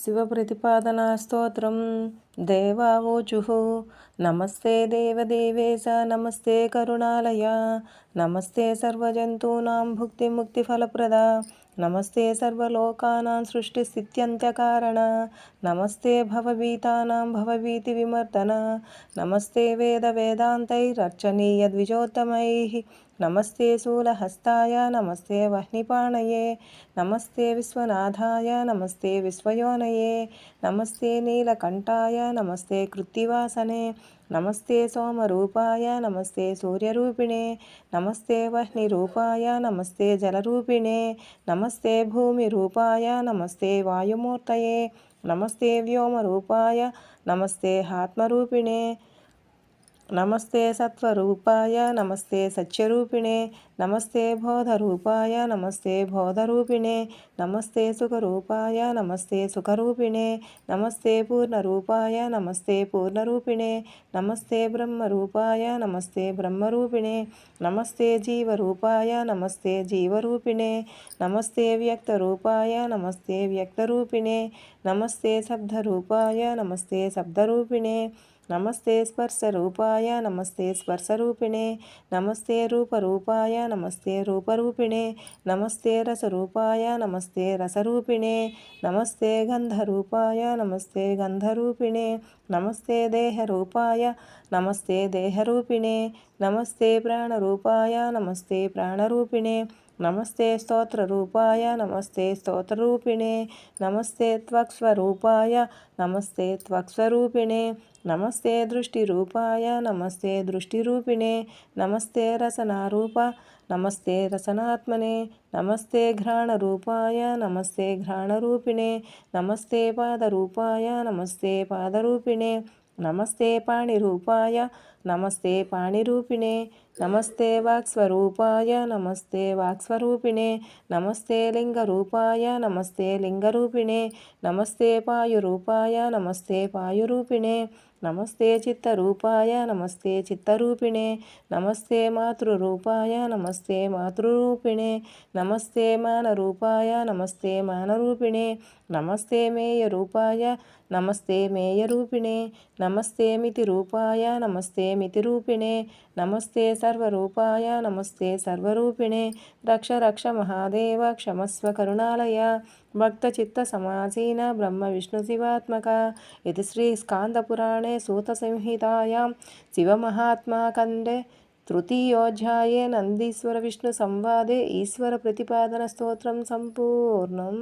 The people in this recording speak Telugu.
శివప్రతిపాదనా స్తోత్రం. దేవావోచుః నమస్తే దేవదేవేశ నమస్తే కరుణాలయ నమస్తే సర్వజంతూనాం భుక్తిముక్తిఫలప్రద నమస్తే సర్వలోకానాం సృష్టిస్థిత్యంత్యకారణ నమస్తే భవభీతానాం భవభీతి విమర్దన నమస్తే వేదాంతైరర్చనీయ ద్విజోత్తమైః నమస్తే శూలహస్తాయ నమస్తే వహ్నిపాణయే నమస్తే విశ్వనాథాయ నమస్తే విశ్వయోనయే నమస్తే నీలకంఠాయ నమస్తే కృత్తివాసనే నమస్తే సోమరూపాయ నమస్తే సూర్యరూపిణే నమస్తే వహ్నిరూపాయ నమస్తే జలరూపిణే నమస్తే భూమిరూపాయ నమస్తే వాయుమూర్తయే నమస్తే వ్యోమరూపాయ నమస్తే ఆత్మరూపిణే నమస్తే సత్వరూపాయ నమస్తే సత్యరూపిణే నమస్తే బోధరూపాయ నమస్తే బోధరూపిణే నమస్తే సుఖరూపాయ నమస్తే సుఖరూపిణే నమస్తే పూర్ణరూపాయ నమస్తే పూర్ణరూపిణే నమస్తే బ్రహ్మరూపాయ నమస్తే బ్రహ్మరూపిణే నమస్తే జీవరూపాయ నమస్తే జీవరూపిణే నమస్తే వ్యక్తరూపాయ నమస్తే వ్యక్తరూపిణే నమస్తే శబ్దరూపాయ నమస్తే శబ్దరూపిణే నమస్తే స్పర్శరూపాయ నమస్తే స్పర్శరూపిణే నమస్తే రూపరూపాయ నమస్తే రూపరూపిణే నమస్తే రసరూపాయ నమస్తే రసరూపిణే నమస్తే గంధరూపాయ నమస్తే గంధరూపిణే నమస్తే దేహరూపాయ నమస్తే దేహరూపిణే నమస్తే ప్రాణరూపాయ నమస్తే ప్రాణరూపిణే నమస్తే స్తోత్రరూపాయ నమస్తే స్తోత్రరూపిణే నమస్తే త్వక్స్వరూపాయ నమస్తే త్వక్స్వరూపిణే నమస్తే దృష్టిరూపాయ నమస్తే దృష్టిరూపిణే నమస్తే రసనారూప నమస్తే రసనాత్మనే నమస్తే ఘ్రాణరూపాయ నమస్తే ఘ్రాణరూపిణే నమస్తే పాదరూపాయ నమస్తే పాదరూపిణే నమస్తే పాణిరూపాయ నమస్తే పాణిరూపిణే నమస్తే వాక్స్వరూపాయ నమస్తే వాక్స్వరూపిణే నమస్తే లింగరూపాయ నమస్తే లింగరూపిణే నమస్తే పాయురూపాయ నమస్తే పాయురూపిణే నమస్తే చిత్తరూపాయ నమస్తే చిత్తరూపిణే నమస్తే మాతృరూపాయ నమస్తే మాతృరూపిణే నమస్తే మానరూపాయ నమస్తే మానరూపిణే నమస్తే మేయరూపాయ నమస్తే మేయరూపిణే నమస్తే మితిరూపాయ నమస్తే మితిరూపిణే నమస్తే సర్వరూపాయ నమస్తే సర్వరూపిణే రక్ష రక్ష మహాదేవ క్షమస్వ కరుణాలయ భక్తచిత్త సమాసీన బ్రహ్మ విష్ణు శివాత్మక ఇది శ్రీ స్కాందపురాణే సూతసంహితాయాం శివమహాత్మాఖండే తృతీయోధ్యాయే నందీశ్వర విష్ణు సంవాదే ఈశ్వర ప్రతిపాదన స్తోత్రం సంపూర్ణం.